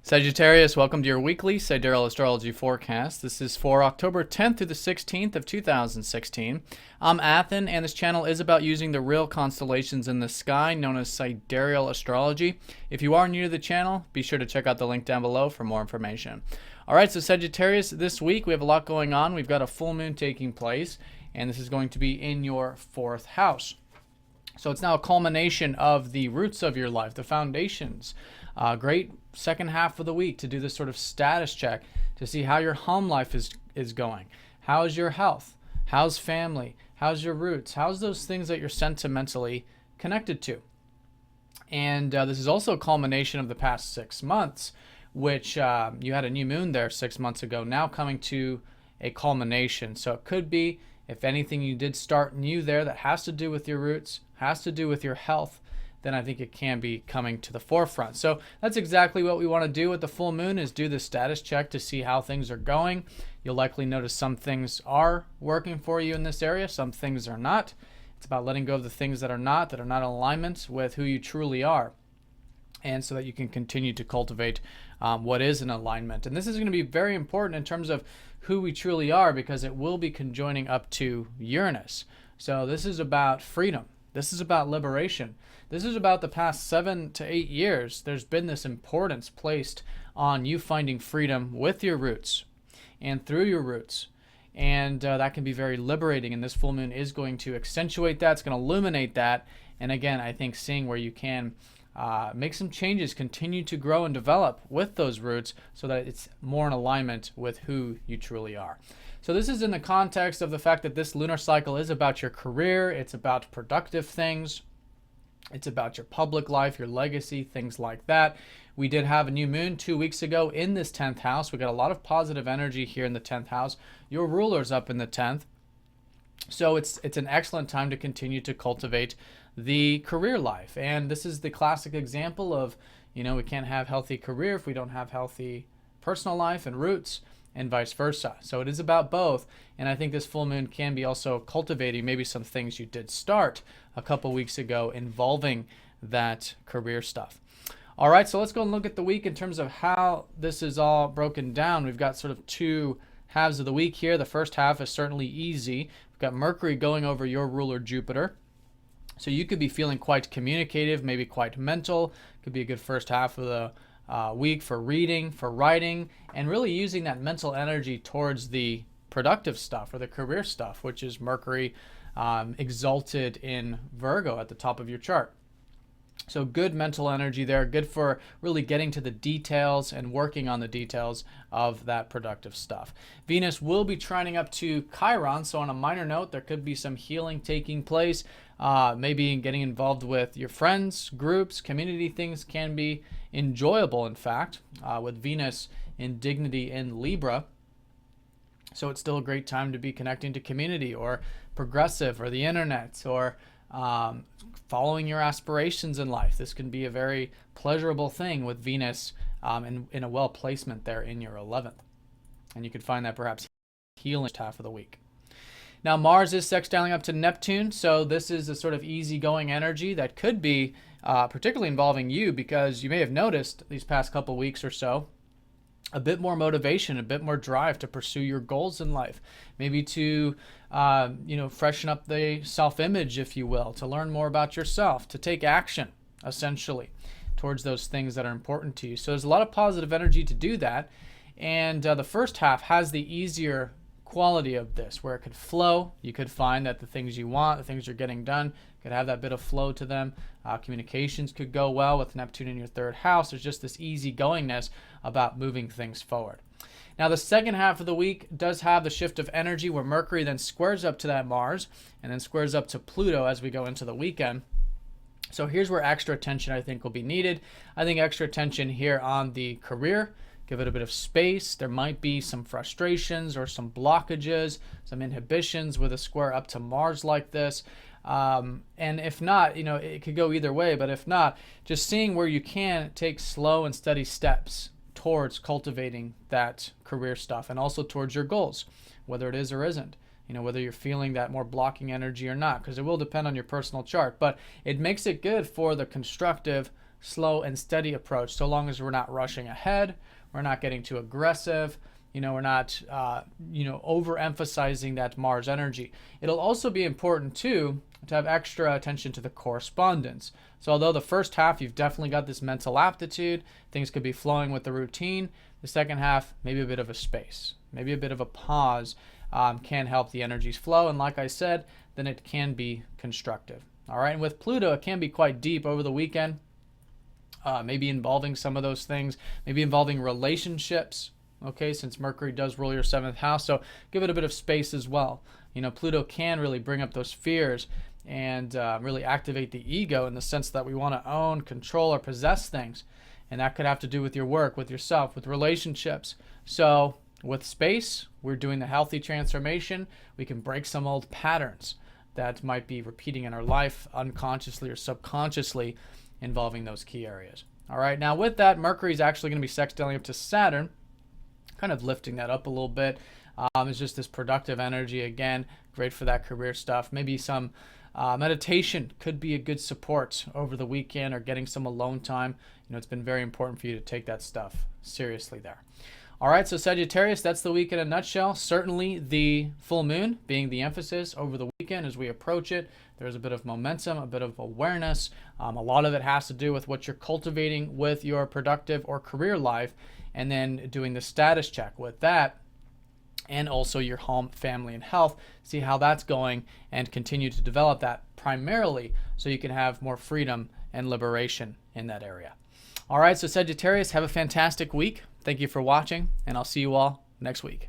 Sagittarius, welcome to your weekly Sidereal Astrology forecast. This is for October 10th through the 16th of 2016. I'm Athen, and this channel is about using the real constellations in the sky, known as Sidereal Astrology. If you are new to the channel, be sure to check out the link down below for more information. All right, so Sagittarius, this week we have a lot going on. We've got a full moon taking place, and this is going to be in your 4th house. So it's now a culmination of the roots of your life, the foundations. Great second half of the week to do this sort of status check to see how your home life is going. How's your health? How's family? How's your roots? How's those things that you're sentimentally connected to? And this is also a culmination of the past 6 months, which you had a new moon there 6 months ago, now coming to a culmination. So it could be, if anything you did start new there that has to do with your roots, has to do with your health, then I think it can be coming to the forefront. So that's exactly what we want to do with the full moon, is do the status check to see how things are going. You'll likely notice some things are working for you in this area, some things are not. It's about letting go of the things that are not in alignment with who you truly are, and so that you can continue to cultivate what is in alignment. And this is going to be very important in terms of who we truly are, because it will be conjoining up to Uranus. So this is about freedom. This is about liberation. This is about the past 7 to 8 years. There's been this importance placed on you finding freedom with your roots and through your roots. And that can be very liberating. And this full moon is going to accentuate that. It's going to illuminate that. And again, I think seeing where you can make some changes, continue to grow and develop with those roots so that it's more in alignment with who you truly are. So this is in the context of the fact that this lunar cycle is about your career. It's about productive things. It's about your public life, your legacy, things like that. We did have a new moon 2 weeks ago in this 10th house. We got a lot of positive energy here in the 10th house. Your ruler's up in the 10th. So it's an excellent time to continue to cultivate the career life. And this is the classic example of, we can't have healthy career if we don't have healthy personal life and roots, and vice versa. So it is about both. And I think this full moon can be also cultivating maybe some things you did start a couple weeks ago involving that career stuff. All right, so let's go and look at the week in terms of how this is all broken down. We've got sort of 2 halves of the week here. The first half is certainly easy. We've got Mercury going over your ruler Jupiter. So you could be feeling quite communicative, maybe quite mental. Could be a good first half of the week for reading, for writing, and really using that mental energy towards the productive stuff or the career stuff, which is Mercury exalted in Virgo at the top of your chart. So good mental energy there, good for really getting to the details and working on the details of that productive stuff. Venus will be trining up to Chiron, so on a minor note, there could be some healing taking place. Maybe getting involved with your friends, groups, community things can be enjoyable, in fact, with Venus in dignity in Libra. So it's still a great time to be connecting to community or progressive or the internet or following your aspirations in life. This can be a very pleasurable thing with Venus in a well placement there in your 11th. And you could find that perhaps healing half of the week. Now Mars is sextiling up to Neptune, so this is a sort of easygoing energy that could be particularly involving you, because you may have noticed these past couple weeks or so a bit more motivation, a bit more drive to pursue your goals in life, maybe to freshen up the self-image, if you will, to learn more about yourself, to take action essentially towards those things that are important to you. So there's a lot of positive energy to do that, and the first half has the easier quality of this, where it could flow. You could find that the things you want, the things you're getting done, could have that bit of flow to them. Communications could go well with Neptune in your 3rd house. There's just this easygoingness about moving things forward. Now the second half of the week does have the shift of energy, where Mercury then squares up to that Mars and then squares up to Pluto as we go into the weekend. So here's where extra attention I think will be needed. I think extra attention here on the career. Give it a bit of space. There might be some frustrations or some blockages, some inhibitions with a square up to Mars like this. And if not, it could go either way, but if not, just seeing where you can take slow and steady steps towards cultivating that career stuff and also towards your goals, whether it is or isn't. Whether you're feeling that more blocking energy or not, because it will depend on your personal chart. But it makes it good for the constructive slow and steady approach, so long as we're not rushing ahead, we're not getting too aggressive, we're not, overemphasizing that Mars energy. It'll also be important, too, to have extra attention to the correspondence. So although the first half, you've definitely got this mental aptitude, things could be flowing with the routine, the second half, maybe a bit of a space, maybe a bit of a pause can help the energies flow. And like I said, then it can be constructive. All right, and with Pluto, it can be quite deep over the weekend, maybe involving some of those things, maybe involving relationships, okay, since Mercury does rule your 7th house. So give it a bit of space as well. Pluto can really bring up those fears and really activate the ego in the sense that we want to own, control, or possess things. And that could have to do with your work, with yourself, with relationships. So with space, we're doing the healthy transformation. We can break some old patterns that might be repeating in our life unconsciously or subconsciously involving those key areas. All right, now with that, Mercury is actually going to be sextiling up to Saturn, kind of lifting that up a little bit. It's just this productive energy, again, great for that career stuff. Maybe some meditation could be a good support over the weekend, or getting some alone time. It's been very important for you to take that stuff seriously there. All right, so Sagittarius, that's the week in a nutshell. Certainly the full moon being the emphasis over the weekend as we approach it. There's a bit of momentum, a bit of awareness. A lot of it has to do with what you're cultivating with your productive or career life, and then doing the status check with that, and also your home, family, and health. See how that's going and continue to develop that primarily so you can have more freedom and liberation in that area. All right, so Sagittarius, have a fantastic week. Thank you for watching, and I'll see you all next week.